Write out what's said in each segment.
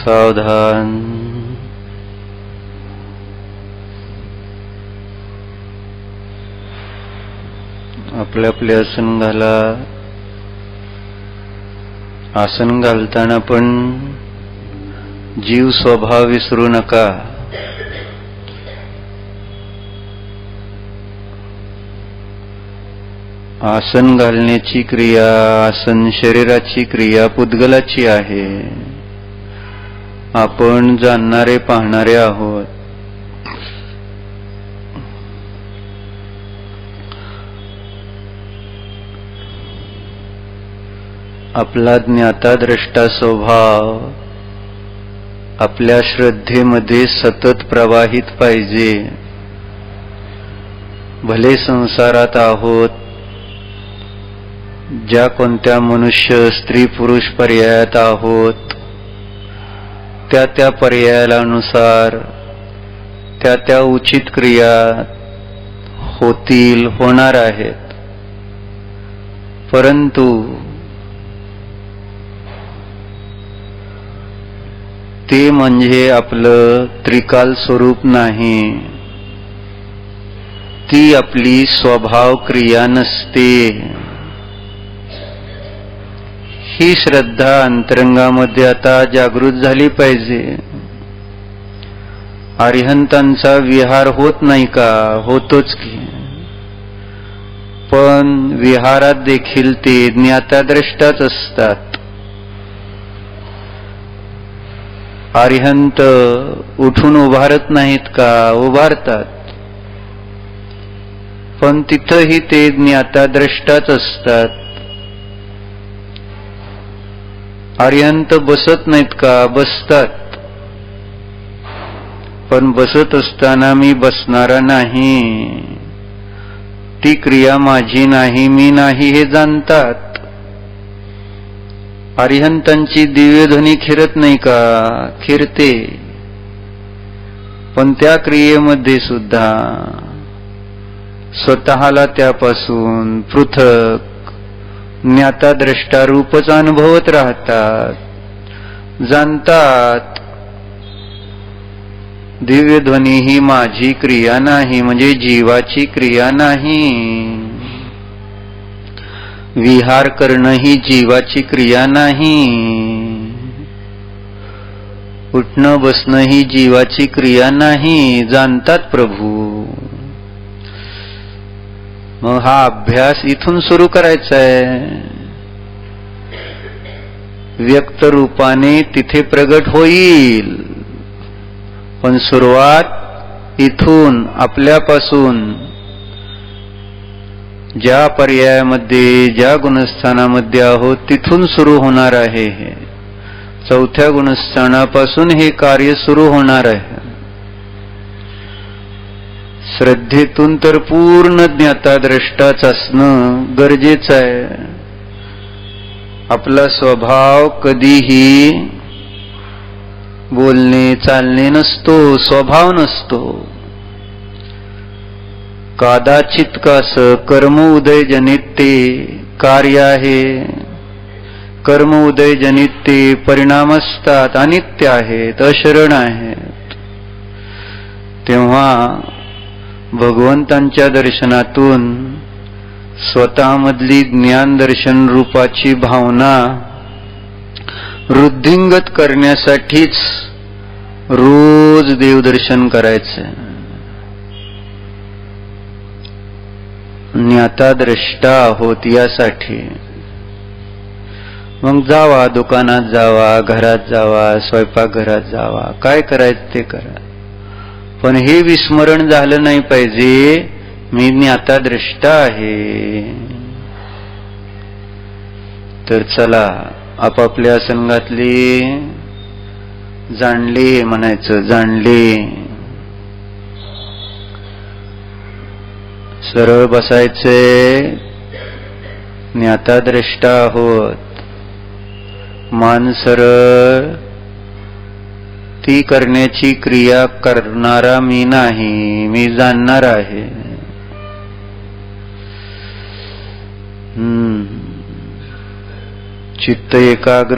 सावधान. आपले आपले आसन घाला. आसन घालताना पण जीव स्वभाव विसरू नका. आसन घालण्याची क्रिया, आसन शरीराची क्रिया पुद्गलाची आहे. आपण जाणणारे पाहणारे आहोत. आपला ज्ञाता द्रष्टा स्वभाव आपल्या श्रद्धेमध्ये सतत प्रवाहित पाहिजे. भले संसारात आहोत, ज्या कोणत्या मनुष्य स्त्री पुरुष पर्यायात आहोत, त्या त्या पर्यायानुसार त्या त्या उचित क्रिया होतील, होणार आहेत. परंतु ते म्हणजे आपलं त्रिकाल स्वरूप नाही. ती आपली स्वभाव क्रिया नसते. ही श्रद्धा अंतरंगामध्ये आता जागृत झाली पाहिजे. अरिहंतांचा विहार होत नाही का? होतोच की. पण विहारात देखील ते ज्ञाताद्रष्टाच असतात. अरिहंत उठून उभारत नाहीत का? उभारतात. पण तिथंही ते ज्ञाताद्रष्टाच असतात. अरिहंत बसत नाहीत का? बसतात. पण बसत असताना मी बसणारा नाही, ती क्रिया माझी नाही, मी नाही हे जाणतात. अरिहंतांची दिव्यध्वनी खिरत नाही का? खिरते. पण त्या क्रियेमध्ये सुद्धा स्वतःला त्यापासून पृथक ज्ञाता द्रष्टा रूपच अनुभवत राहतात. जाणतात दिव्यध्वनी ही माझी क्रिया नाही, म्हणजे जीवाची क्रिया नाही. विहार करणं ही जीवाची क्रिया नाही. उठणं बसणं ही जीवाची क्रिया नाही. जाणतात प्रभू. मग हा अभ्यास इथून सुरू करायचा आहे. व्यक्त रूपाने तिथे प्रगट होईल, पण सुरुवात इथून आपल्यापासून. ज्या पर्यायामध्ये ज्या गुणस्थानामध्ये आहोत तिथून सुरू होणार आहे. हे चौथ्या गुणस्थानापासून हे कार्य सुरू होणार आहे. श्रद्धेतून तर पूर्ण ज्ञाता द्रष्टाच असणं गरजेचं आहे. आपला स्वभाव कधीही बोलणे चालणे नसतो, स्वभाव नसतो. कदाचित कास कर्म उदय जनित ते कार्य आहे. कर्म उदय जनित ते परिणाम असतात, अनित्य आहेत, अशरण आहेत. तेव्हा भगवंतांच्या दर्शनातून स्वतःमधली ज्ञान दर्शन रूपाची भावना वृद्धिंगत करण्यासाठीच रोज देवदर्शन करायचं. ज्ञाता द्रष्टा आहोत यासाठी. मग जावा, दुकानात जावा, घरात जावा, स्वयंपाकघरात जावा, काय करायचं ते करा. पण हे विस्मरण झालं नाही पाहिजे, मी ज्ञाता द्रष्टा आहे. तर चला आपापल्या संघातली जाणले म्हणायचं. जाणले. सरळ बसायचे. ज्ञाता द्रष्टा आहोत. मान सरळ. ती करण्याची क्रिया करणारा मी नाही, मी जाणणार आहे. चित्त एकाग्र.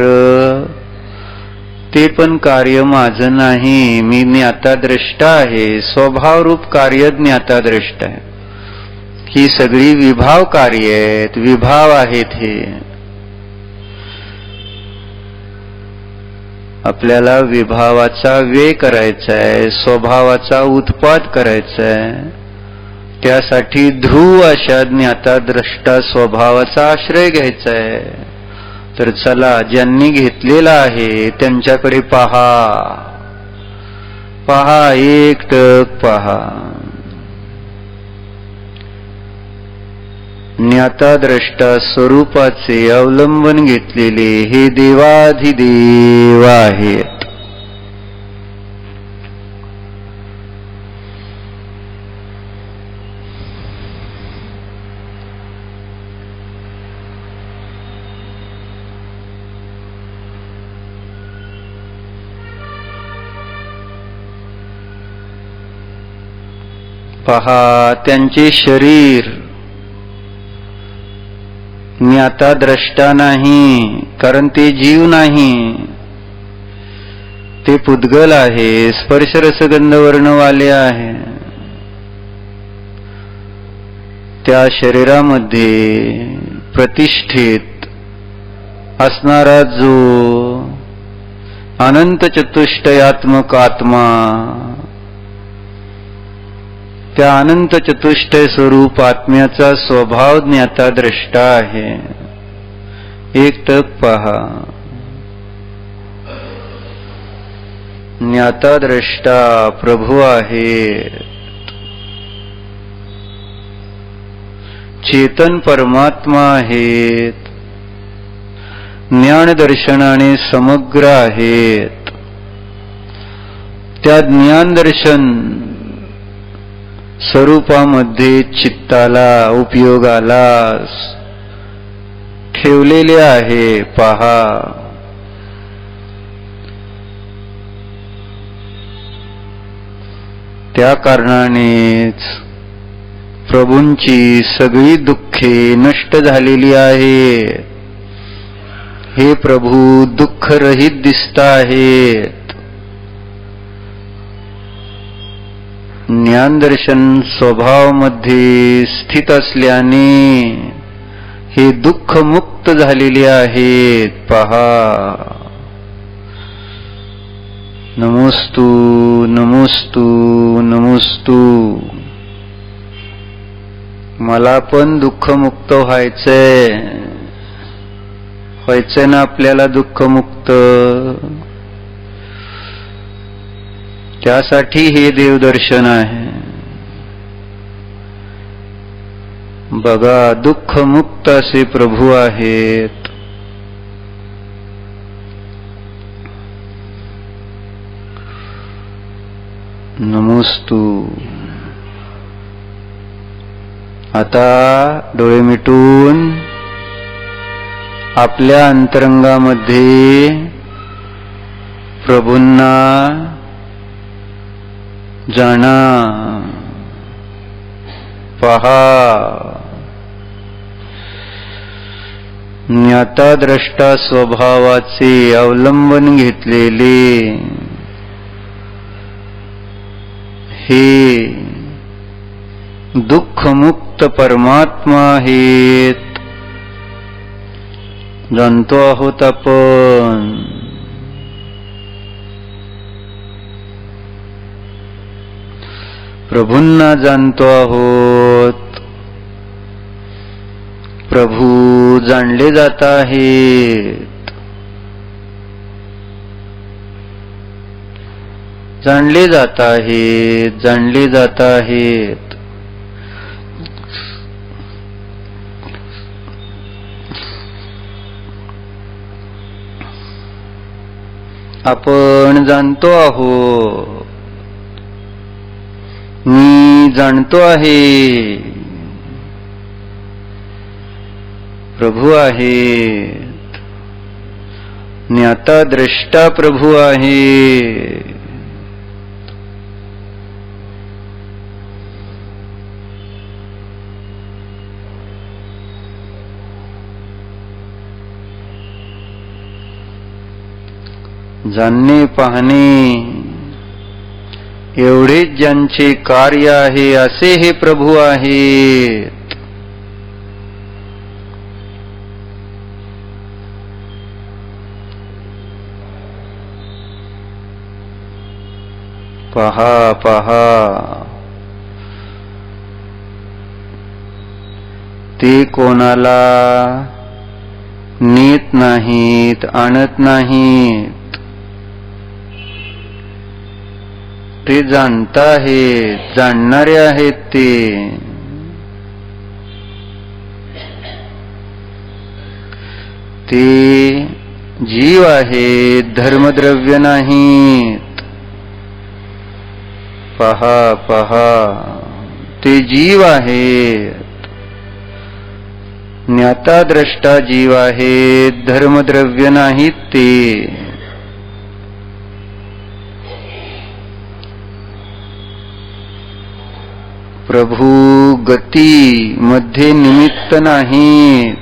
ते पण कार्य माझं नाही, मी ज्ञाताद्रष्टा आहे, स्वभावरूप कार्य ज्ञाताद्रष्टा आहे. ही सगळी विभाव कार्य आहेत, विभाव आहेत. हे आपल्याला विभावाचा व्यय करायचा आहे, स्वभावाचा उत्पाद करायचा आहे. त्यासाठी ध्रुव अशा ज्ञाताद्रष्टा स्वभावाचा आश्रय घ्यायचा आहे. तर चला, ज्यांनी घेतलेला आहे त्यांच्याकडे पहा, पहा, एकटक पहा. ज्ञाताद्रष्टा स्वरूपाचे अवलंबन घेतलेले हे देवाधिदेव आहेत. पहा, त्यांचे शरीर ज्ञाताद्रष्टा नाही, कारण ते जीव नाही, ते पुद्गल आहे, स्पर्श रसगंध वर्णवाले आहे. त्या शरीरामध्ये प्रतिष्ठित असणारा जो अनंत चतुष्टयात्मक आत्मा, त्या अनंत चतुष्टय स्वरूप आत्म्याचा स्वभाव ज्ञाताद्रष्टा आहे. एकटक पहा, ज्ञाताद्रष्टा प्रभू आहेत. चेतन परमात्मा आहेत. ज्ञान दर्शनाने समग्र आहेत. त्या ज्ञान दर्शन स्वरूपामध्ये चित्ताला उपयोगाला ठेवलेले आहे. पहा, त्या कारणानेच प्रभूंची सगळी दुःखे नष्ट झालेली आहेत. हे प्रभू दुःखरहित दिसत आहेत. ज्ञानदर्शन स्वभावामध्ये स्थित असल्याने हे दुःख मुक्त झालेले आहेत. पहा, नमोस्तु नमोस्तु नमोस्तु. मला पण दुःखमुक्त व्हायचंय ना आपल्याला दुःखमुक्त. त्यासाठी हे देवदर्शन आहे. बघा, दुःखमुक्त असे प्रभू आहेत. नमोस्तु. आता डोळे मिटून आपल्या अंतरंगामध्ये प्रभूंना जाणा. पहा, ज्ञाताद्रष्टा स्वभावाचे अवलंबन घेतलेले हे दुःखमुक्त परमात्मा आहेत. जाणतो आहोत आपण. प्रभूंना जाणतो आहोत. प्रभू जाणले जात आहेत. जाणले जात आहेत. जाणले जात आहेत. आपण जाणतो आहोत. मी जाणतो आहे. प्रभू आहेत. ज्ञाताद्रष्टा प्रभू आहे. जाणणे पाहणे एवढेच ज्यांचे कार्य आहे असे हे प्रभू आहेत. पहा पहा ते कोणाला नेत नाहीत, आणत नाहीत. ते जाणत आहेत, जाणणारे आहेत. ते जीव आहेत, धर्मद्रव्य नाहीत. पहा पहा ते जीव आहेत, ज्ञाता द्रष्टा जीव आहेत, धर्मद्रव्य नाहीत. ते प्रभू गती मध्ये निमित्त नाहीत,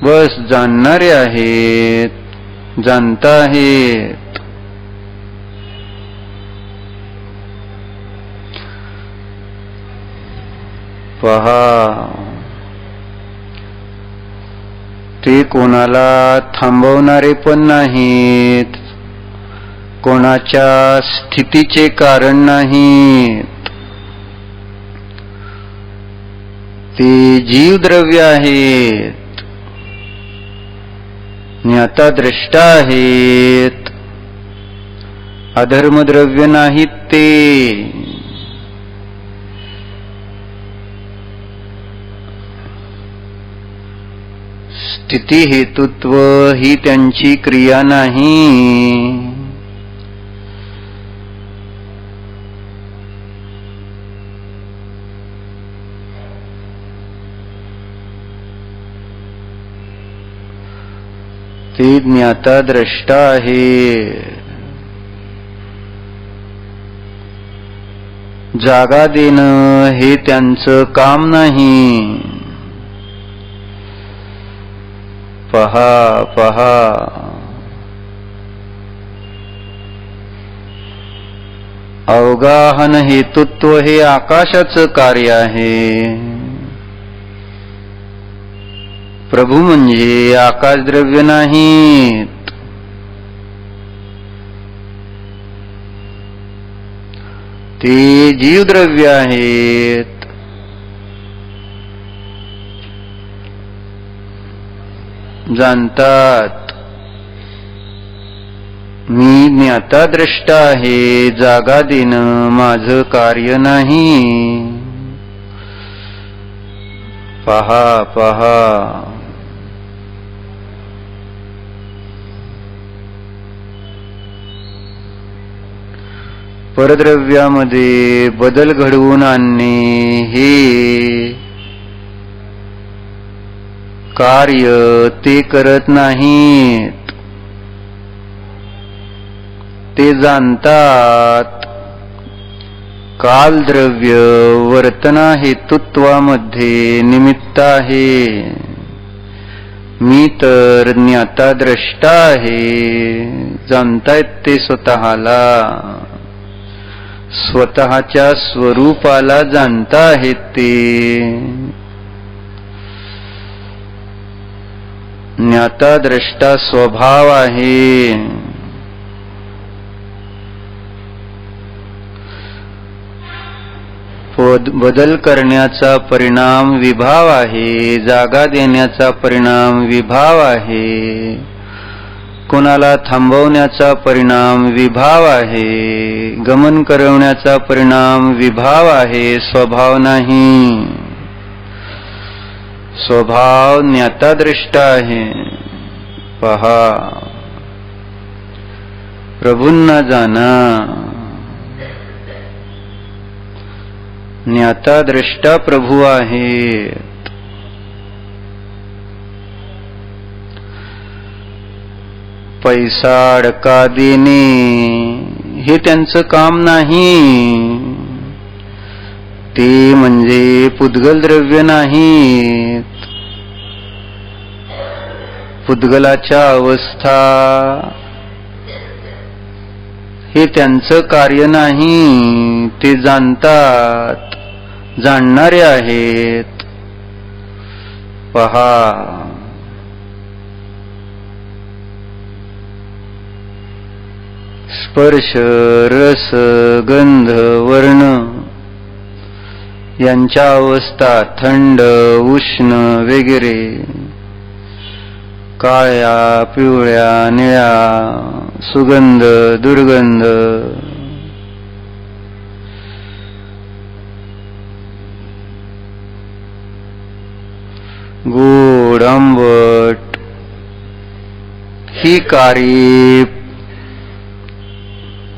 बस जाणणारे आहेत, जाणत आहेत. पहा ते कोणाला थांबवणारे पण नाहीत, कोणाच्या स्थितीचे कारण नाहीत. ते जीवद्रव्य आहेत, ज्ञाता द्रष्टा आहेत, अधर्मद्रव्य नाहीत. ते स्थिती हेतुत्व ही त्यांची क्रिया नाही. ते ज्ञाता द्रष्टा आहे. जागा देणं हे त्यांचं काम नाही. पहा पहा अवगाहन हेतुत्व हे आकाशाचं कार्य आहे. प्रभू म्हणजे आकाशद्रव्य नाहीत. ते जीवद्रव्य आहेत. जाणतात मी ज्ञाता द्रष्टा आहे, जागा देणं माझं कार्य नाही. पहा पहा परद्रव्यामध्ये बदल घडवून आणणे हे कार्य ते करत नाहीत. ते जाणतात कालद्रव्य वर्तना हेतुत्वामध्ये निमित्त आहे. मी तर ज्ञाता द्रष्टा आहे. जाणतायत ते स्वतःला, स्वतःच्या स्वरूपाला जाणता आहेत. ते ज्ञाता द्रष्टा स्वभाव आहे. बदल करण्याचा परिणाम विभाव आहे. जागा देण्याचा परिणाम विभाव आहे. कोणाला थांबवण्याचा परिणाम विभाव आहे. गमन करवण्याचा परिणाम विभाव आहे, स्वभाव नाही. स्वभाव ज्ञाता दृष्टा आहे. पहा प्रभूंना जाना. ज्ञाता द्रष्टा प्रभू आहेत. पैसा अडका देणे हे त्यांचं काम नाही. ते म्हणजे पुद्गल द्रव्य नाहीत. पुद्गलाच्या अवस्था हे त्यांचं कार्य नाही, ते जाणतात, जाणणारे आहेत. पहा, स्पर्श रस गंध वर्ण यांच्या अवस्था थंड उष्ण वगैरे, काळ्या पिवळ्या निळ्या, सुगंध दुर्गंध, गोड आंबट ही कार्ये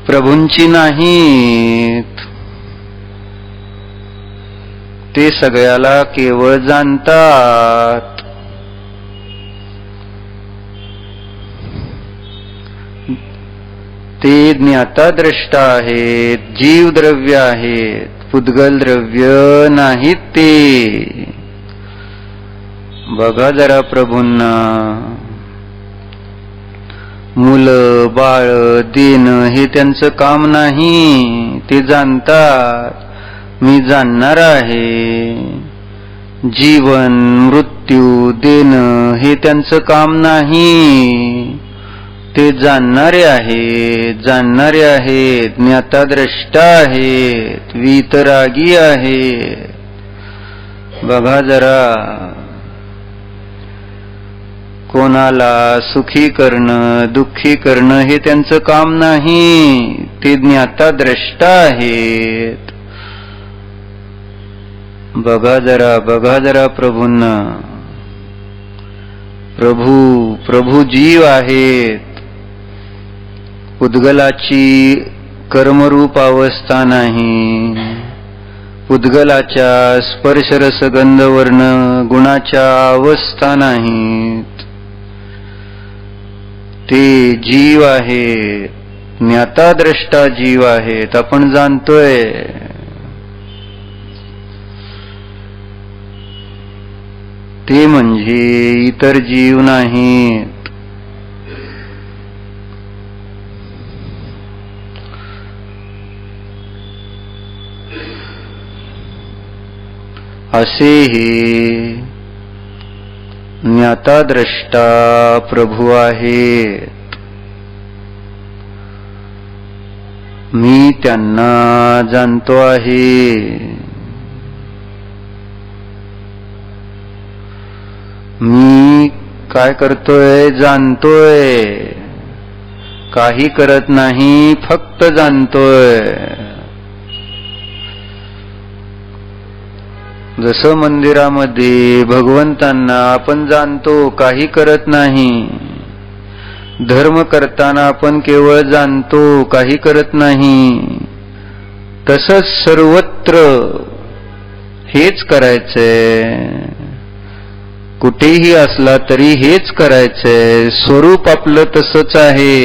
प्रभूंची नाहीत. ते सगळ्याला केवळ जाणतात. ते ज्ञाता द्रष्टा आहेत, जीव द्रव्य आहेत, पुद्गल द्रव्य नाहीत ते. बघा जरा प्रभूंना. मुलं बाळ देणं हे त्यांचं काम नाही, ते जाणतात मी जाणणार आहे. जीवन मृत्यू देणं हे त्यांचं काम नाही, ते जाणणारे आहेत, जाणणारे आहेत, ज्ञाताद्रष्टा आहेत, वीतरागी आहेत. बघा जरा, कोणाला सुखी करणं दुःखी करणं हे त्यांचं काम नाही, ते ज्ञाताद्रष्टा आहेत. बघा जरा प्रभूंना. प्रभू जीव आहेत. पुद्गलाची कर्मरूप अवस्था नाही, पुद्गलाच्या स्पर्शरसगंधवर्ण गुणाच्या अवस्था नाहीत. ते जीव आहेत, ज्ञाताद्रष्टा जीव आहेत, आपण जाणतोय. ते म्हणजे इतर जीव नाहीत. असे हे ज्ञाताद्रष्टा प्रभू आहेत. मी त्यांना जाणतो आहे. मी काय करतोय? जाणतोय. काही करत नाही, फक्त जाणतोय. जसं मंदिरामध्ये भगवंतांना आपण जाणतो, काही करत नाही. धर्म करताना आपण केवळ जाणतो, काही करत नाही. तसंच सर्वत्र हेच करायचंय. कुठेही असला तरी हेच करायचंय. स्वरूप आपलं तसंच आहे.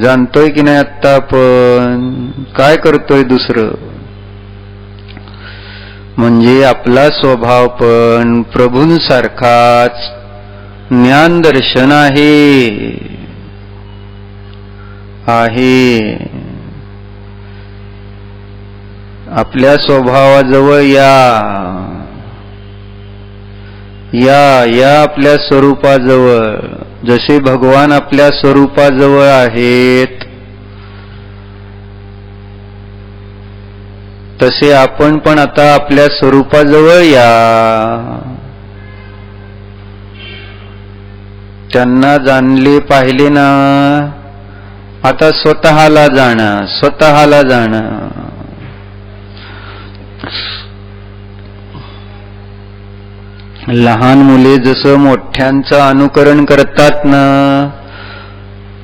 जाणतोय की नाही आत्ता आपण? काय करतोय दुसरं? म्हणजे आपला स्वभाव पण प्रभूंसारखाच ज्ञान दर्शन आहे. आपल्या स्वभावाजवळ या आपल्या स्वरूपाजवळ. जसे भगवान आपल्या स्वरूपाजवळ आहेत, तसे आपण पण आता आपल्या स्वरूपाजवळ या. त्यांना जाणले पाहिले ना, आता स्वतःला जाणा. लहान मुले जसं मोठ्यांचं अनुकरण करतात ना,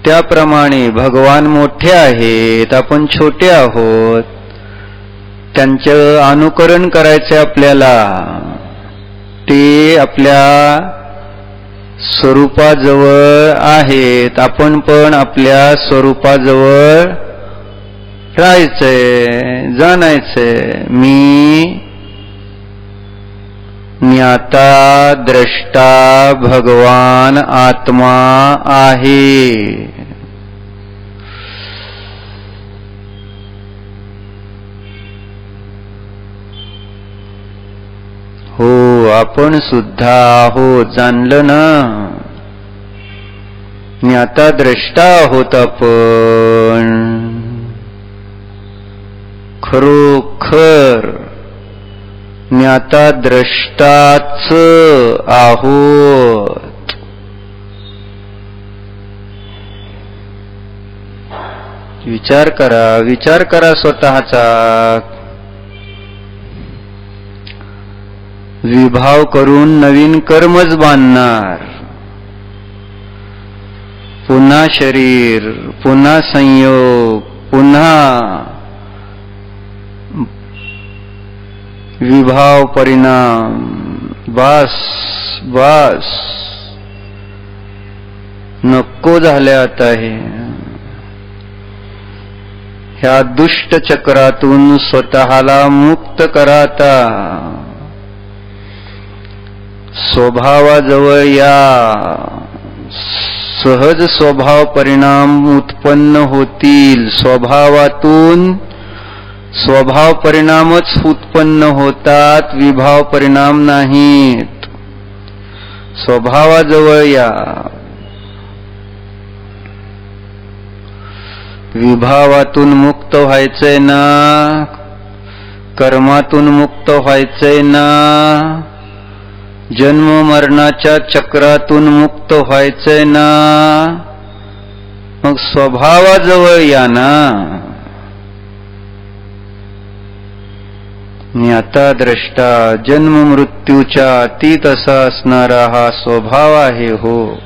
त्याप्रमाणे भगवान मोठे आहेत, आपण छोटे आहोत. त्यांचं अनुकरण करायचे आपल्याला. ते आपल्या स्वरूपाजवळ आहेत, आपण पण आपल्या स्वरूपाजवळ राहायचंय, जाणायचंय. ज्ञाता द्रष्टा भगवान आत्मा आहे. हो, आपण सुद्धा आहोत, जाणलं ना. ज्ञाता द्रष्टा आहोत आपण, खरोखर ज्ञाता द्रष्टाच आहोत. विचार करा स्वतःचा. विभाव करून नवीन कर्मच बांधणार. पुन्हा शरीर, पुन्हा संयोग, पुन्हा विभाव परिणाम. बस नको झाले आता ह्या दुष्ट चक्रातून स्वतःला मुक्त करा. आता स्वभावाजवळ या. सहज स्वभाव परिणाम उत्पन्न होतील. स्वभावातून स्वभाव परिणामच उत्पन्न होतात, विभाव परिणाम नाहीत. स्वभावाजवळ या. विभावातून मुक्त व्हायचंय ना, कर्मातून मुक्त व्हायचंय ना, जन्म मरणाच्या चक्रातून मुक्त व्हायचंय ना, मग स्वभावाजवळ या ना. ज्ञाता द्रष्टा जन्म मृत्यूच्या अतीत असा असणारा हा स्वभाव आहे. हो,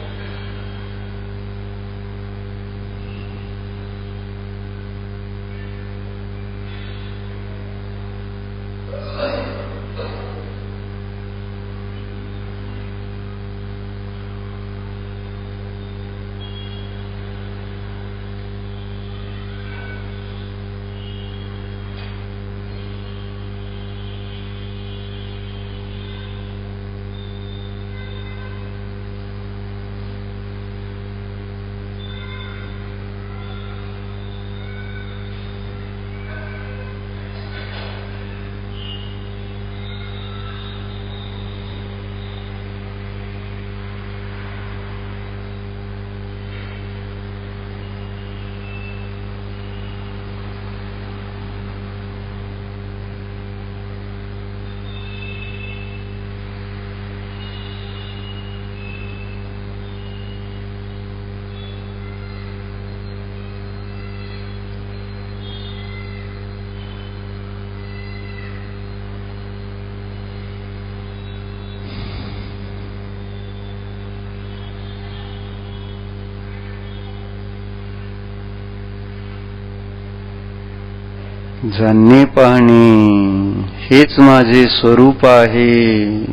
जाणणे पाहणे हेच माझे स्वरूप आहे.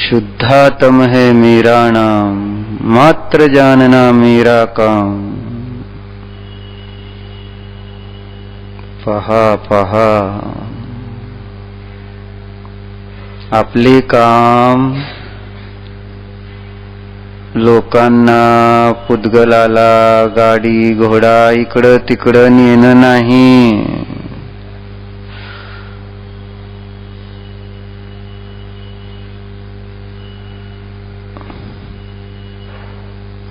शुद्धात्म है मेरा नाम, मात्र जानना मेरा काम. पहा आपले काम लोकांना, पुद्गलाला गाडी घोडा इकडं तिकडं नेणं नाही.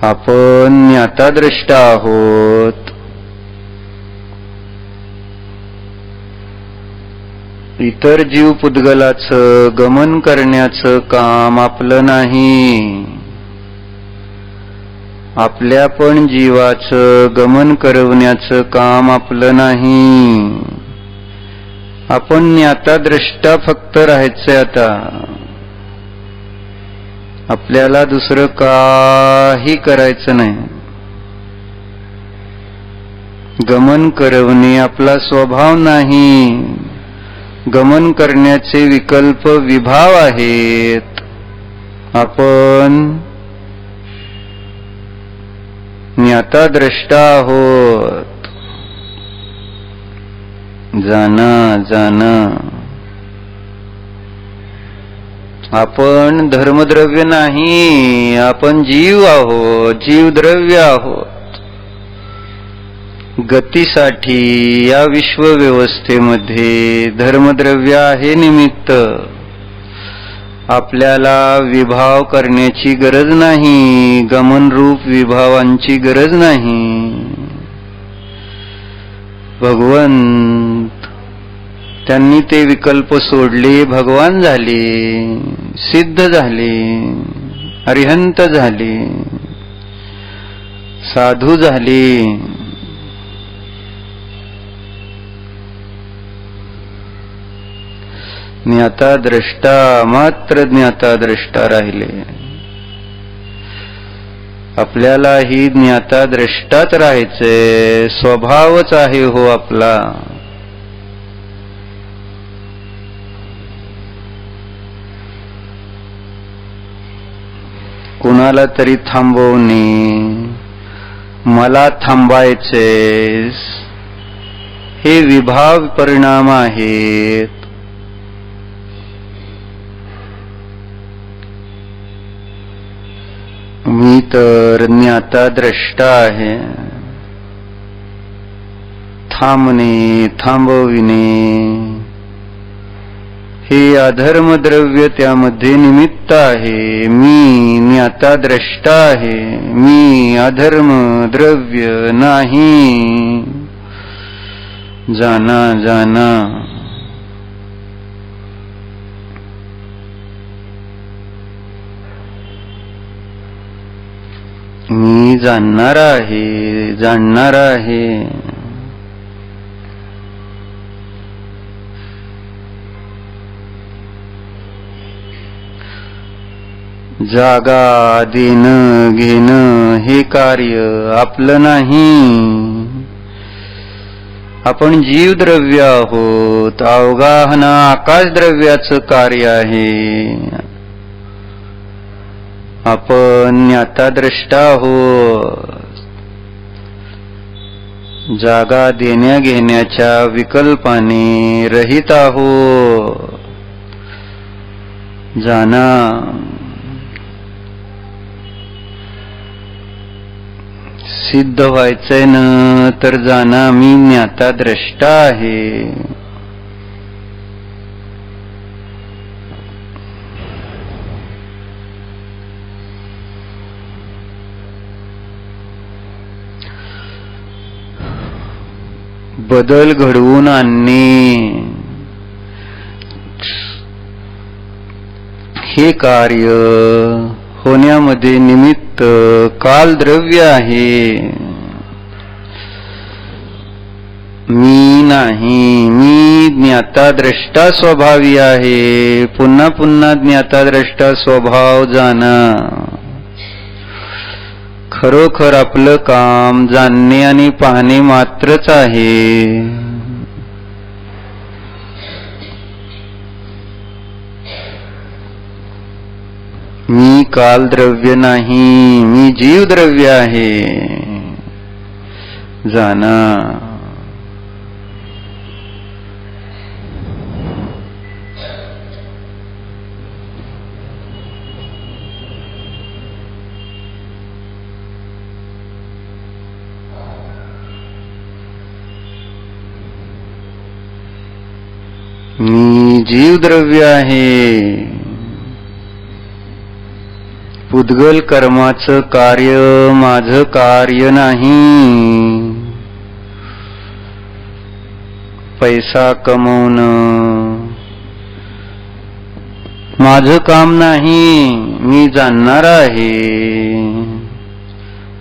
आपण ज्ञाता द्रष्टा आहोत. इतर जीव पुद्गलाचं गमन करण्याचं काम आपलं नाही. आपल्या पण जीवाचं गमन करवण्याचं काम आपलं नाही. आपण ज्ञाता द्रष्टा फक्त राहायचंय. आता आपल्याला दुसरं काही करायचं नाही. गमन करवणे आपला स्वभाव नाही. गमन करण्याचे विकल्प विभाव आहेत. आपण ज्ञाता द्रष्टा आहोत. जाना जाना. आपण धर्मद्रव्य नाही, आपण जीव आहोत, जीवद्रव्य आहोत. गतीसाठी या विश्वव्यवस्थेमध्ये धर्मद्रव्य आहे निमित्त. आपल्याला विभाव करण्याची गरज नाही, गमनरूप विभावांची गरज नाही. भगवंत त्यांनी ते विकल्प सोडले, भगवान झाले, सिद्ध झाले, अरिहंत झाले, साधू झाले. ज्ञाता द्रष्टा, मात्र ज्ञाता द्रष्टा राहिले. आपल्यालाही ज्ञाता द्रष्टाच राहायचंय, स्वभावच आहे हो आपला. कुणाला तरी थांबवणे, मला थांबायचेस, हे विभाव परिणाम आहेत. मी तर ज्ञाता द्रष्टा आहे. थांबणे, थांबविणे हे अधर्मद्रव्य त्यामध्ये निमित्त आहे. मी ज्ञाता द्रष्टा आहे, मी अधर्म द्रव्य नाही. जाना जाना. मी जाणणार आहे, जाणणार आहे. जागा देणं घेणं हे कार्य आपलं नाही. आपण जीवद्रव्य आहोत. अवगाहन आकाशद्रव्याचं कार्य आहे. आपण ज्ञाता द्रष्टा आहोत. जागा देण्या घेण्याच्या विकल्पाने रहित आहोत. जाना. सिद्ध व्हायचंय न तर जाना, मी ज्ञाता द्रष्टा आहे. बदल घडवून आणणे हे कार्य होण्यामध्ये निमित्त कालद्रव्य आहे. मी नाही, मी ज्ञाता द्रष्टा स्वभावी आहे. पुन्हा पुन्हा ज्ञाता द्रष्टा स्वभाव जाना. खरोखर आपलं काम जाणणे आणि पाहणे मात्रच आहे. मी कालद्रव्य नाही, मी जीवद्रव्य आहे. जाना. मी जीवद्रव्य आहे. पुद्गल कर्माचं कार्य माझं कार्य नाही. पैसा कमवणं माझं काम नाही. मी जाणणार आहे.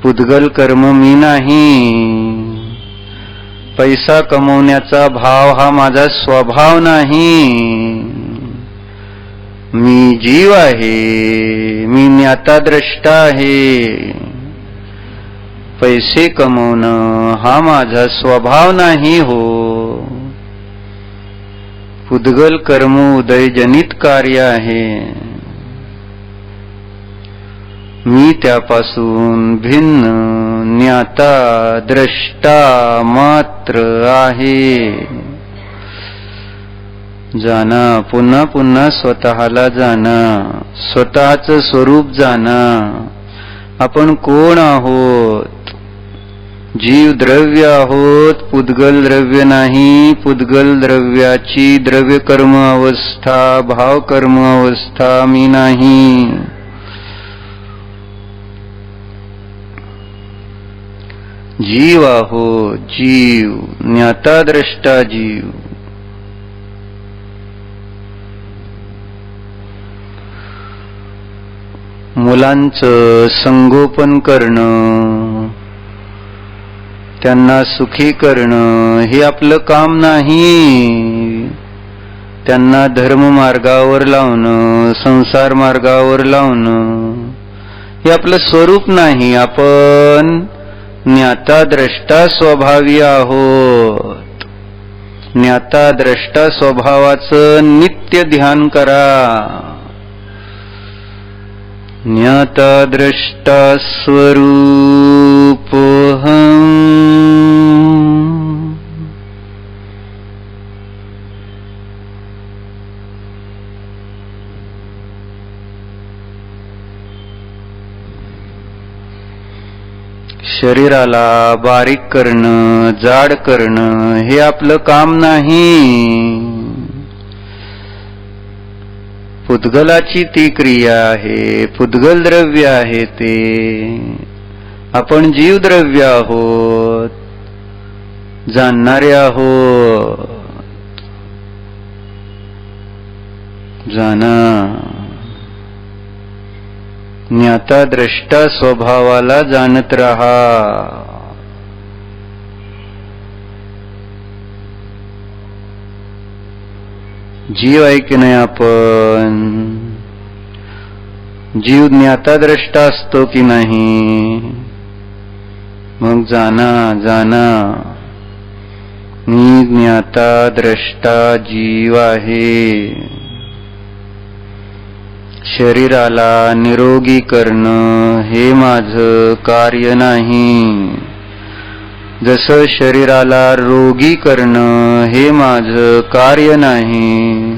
पुद्गल कर्म मी नाही. पैसा कमवण्याचा भाव हा माझा स्वभाव नाही. मी जीव आहे. मी ज्ञाता द्रष्टा आहे. पैसे कमवणं हा माझा स्वभाव नाही हो. पुद्गल कर्म उदयजनित कार्य आहे. मी त्यापासून भिन्न ज्ञाता द्रष्टा मात्र आहे. जाना, पुन्हा पुन्हा स्वतःला जाना, स्वतःचं स्वरूप जाना. आपण कोण आहोत? जीव द्रव्य आहोत, पुद्गल द्रव्य नाही. पुद्गल द्रव्याची द्रव्य कर्म अवस्था, भाव कर्म अवस्था मी नाही. जीव आहोत, जीव, ज्ञाता द्रष्टा जीव. मुलांचं संगोपन करणं, त्यांना सुखी करणं हे आपलं काम नाही. त्यांना धर्म मार्गावर लावणं, संसार मार्गावर लावणं हे आपलं स्वरूप नाही. आपण ज्ञाता द्रष्टा स्वभावी आहोत. ज्ञाता द्रष्टा स्वभावाचं नित्य ध्यान करा. ज्ञाता द्रष्टा स्वरूपोऽहम्. शरीराला बारीक करणं, जाड करणं हे आपलं काम नाही. पुद्गलाची ती क्रिया आहे, पुद्गल द्रव्य आहे ते. आपण जीव द्रव्य आहोत, जाणणारे आहोत. जाना, ज्ञाता द्रष्टा स्वभावाला जाणत रहा. जीव आहे की नाही आपण? जीव ज्ञाता द्रष्टा असतो की नाही? मग जाना, जाना, मी ज्ञाता द्रष्टा जीव आहे. शरीराला निरोगी करणं हे माझं कार्य नाही. जसं शरीराला रोगी करणं हे माझं कार्य नाही,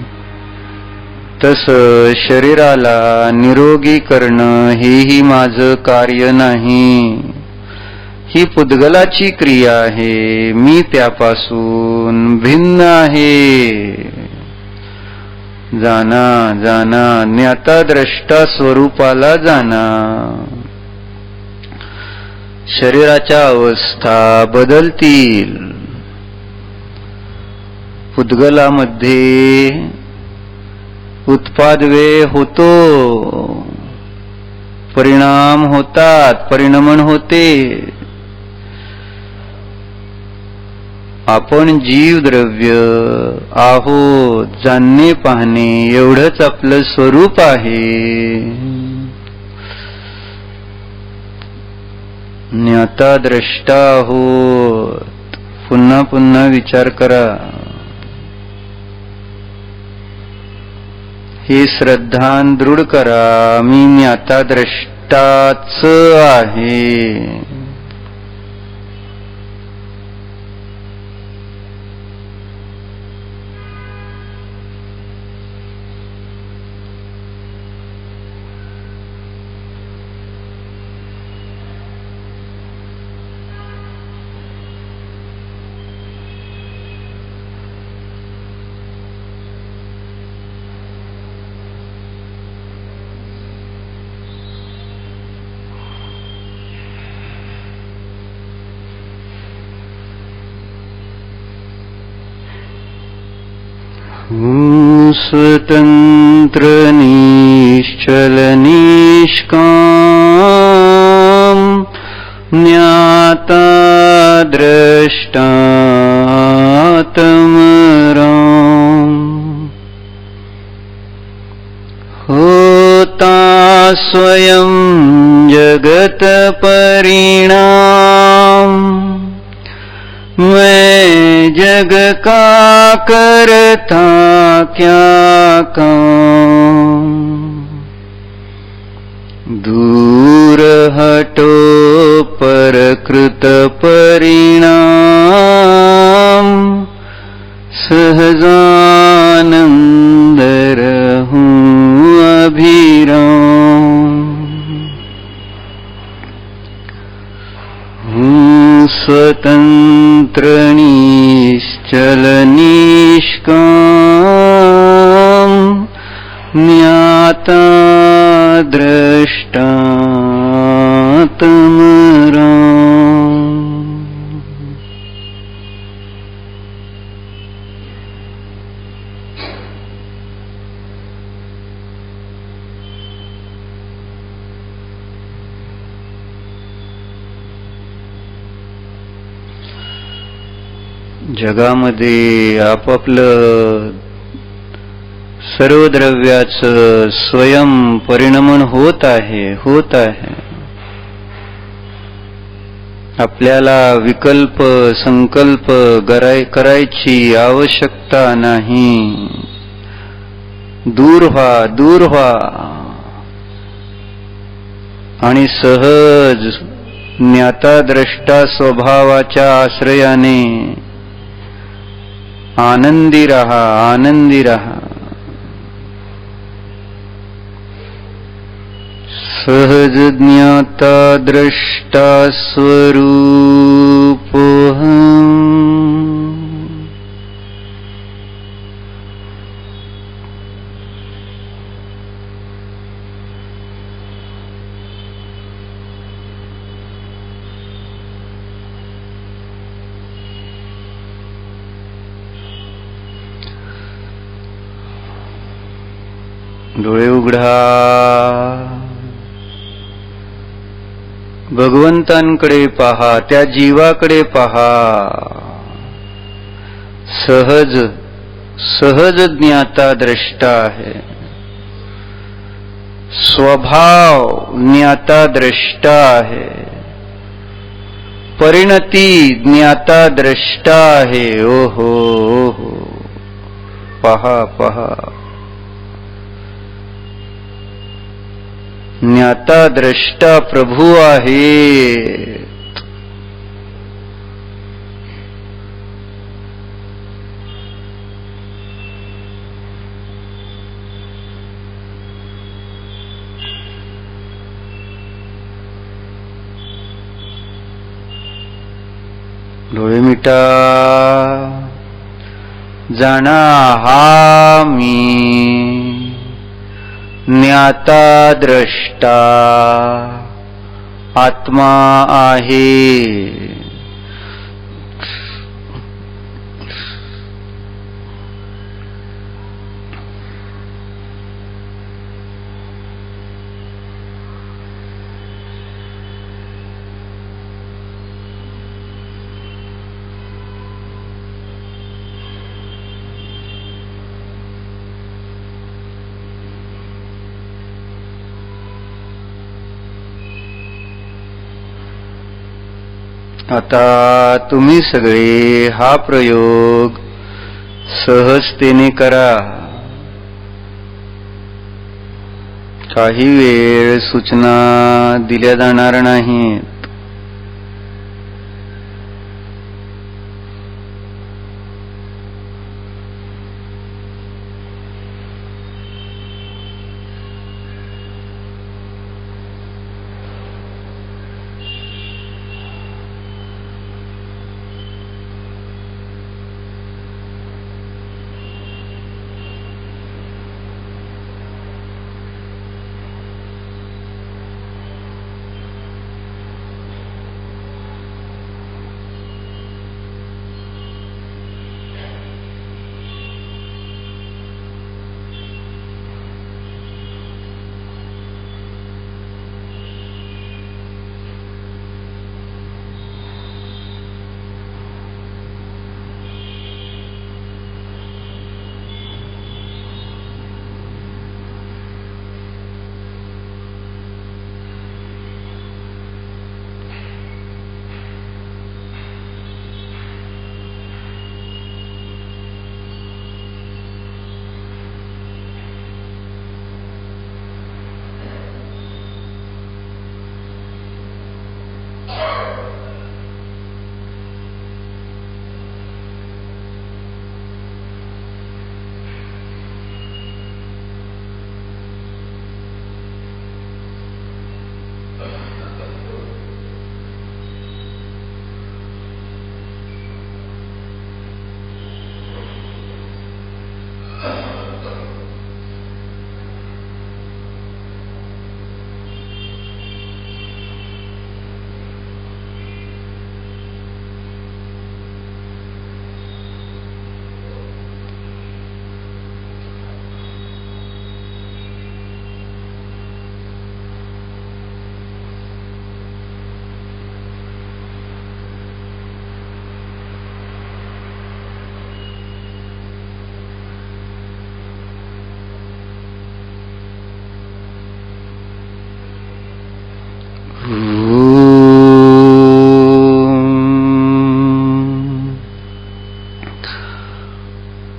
तसं शरीराला निरोगी करणं हेही माझं कार्य नाही. ही पुद्गलाची क्रिया आहे, मी त्यापासून भिन्न आहे. जाना, जाना, ज्ञाता द्रष्टा स्वरूपाला जाना. शरीराच्या अवस्था बदलतील. पुद्गलामध्ये उत्पादव्यय होतो, परिणाम होतात, परिणमन होते. आपण जीव द्रव्य आहोत, जाणणे पाहणे एवढंच आपलं स्वरूप आहे. ज्ञाता द्रष्टा आहोत. पुन्हा पुन्हा विचार करा. हे श्रद्धान दृढ करा, मी ज्ञाता द्रष्टाच आहे. स्वतंत्र निश्चल निष्काम ज्ञाता द्रष्टा तमराम होता स्वयं जगत परिणाम मैं जग का करता क्या काम दूर हटो परकृत परिणाम सहजानंद स्वतंत्र निश्चल निष्काम ज्ञाता द्रष्टा तमराम। जगामध्ये आपापलं सर्व द्रव्याचं स्वयं परिणमन होत आहे. आपल्याला विकल्प संकल्प करायची आवश्यकता नाही. दूर व्हा आणि सहज ज्ञाता द्रष्टा स्वभावाच्या आश्रयाने आनंदी रहा. सहज ज्ञाता द्रष्टा स्वरूपोऽहम्। डोळे उघडा, भगवंतांकडे पहा, त्या जीवाकडे पहा. सहज ज्ञाता द्रष्टा आहे. स्वभाव ज्ञाता द्रष्टा आहे. परिणती ज्ञाता द्रष्टा आहे. ओहो पहा. ज्ञाता द्रष्टा प्रभू आहे. डोळे मिटा. जाणा हा मी ज्ञाता द्रष्टा आत्मा आहे. आता तुम्ही सगळे हा प्रयोग सहजतेने करा. काही वेळ सूचना दिल्या जाणार नाहीत.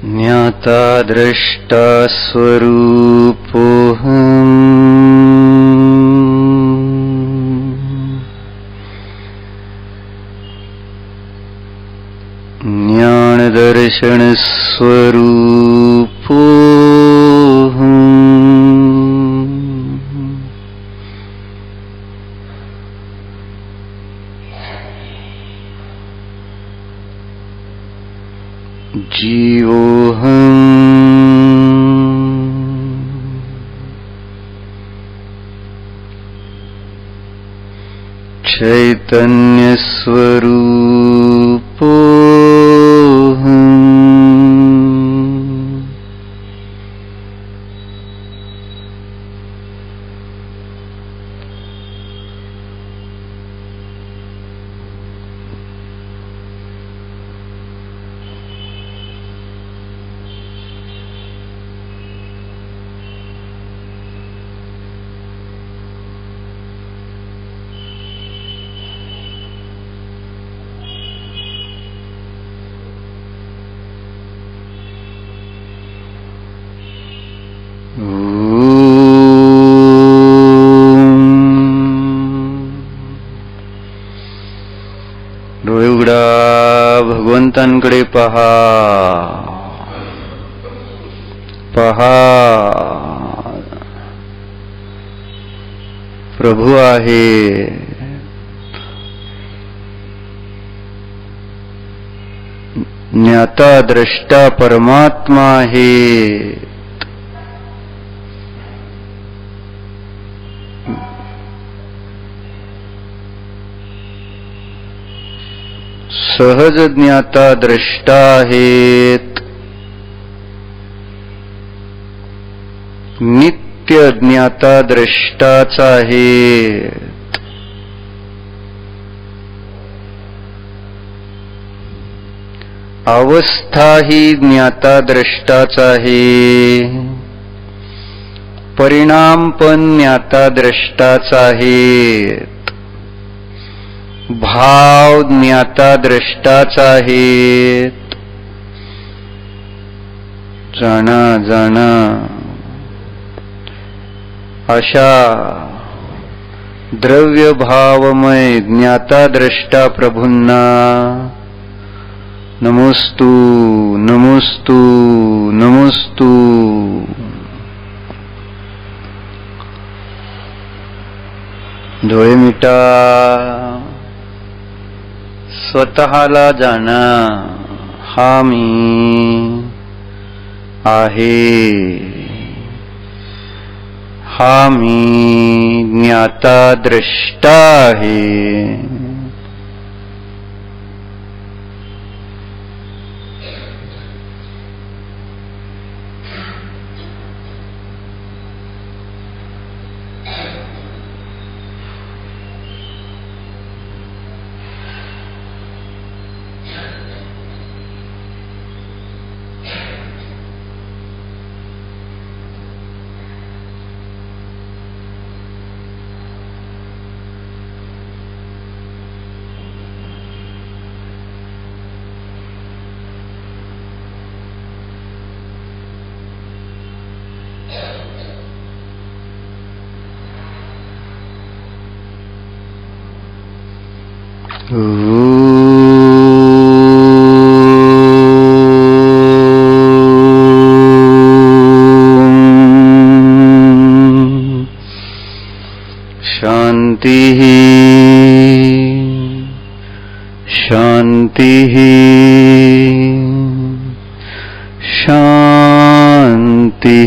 ज्ञाता द्रष्टा स्वरूपोऽहम् ज्ञानदर्शन स्वरूपोऽहम् जीवोऽहम् चैतन्यस्वरूपोऽहम् डोळे उघडा, भगवंतांकडे पहा पहा. प्रभू आहे, ज्ञाता द्रष्टा परमात्मा आहे. सहज ज्ञाता द्रष्टा आहेत. नित्य ज्ञाता द्रष्टाच आहेत. अवस्था ही ज्ञाता द्रष्टाच आहे. परिणाम पण ज्ञाता द्रष्टाच आहेत. भाव ज्ञाता द्रष्टाच आहेत. जाणा जाणा अशा द्रव्य भावमय ज्ञाता द्रष्टा प्रभूंना नमोस्तु नमोस्तु नमोस्तु. डोळे मिटा, स्वतःला जाणा. हा मी आहे. हा मी ज्ञाता द्रष्टा आहे. शांति शांति शांति.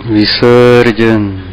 विसर्जन.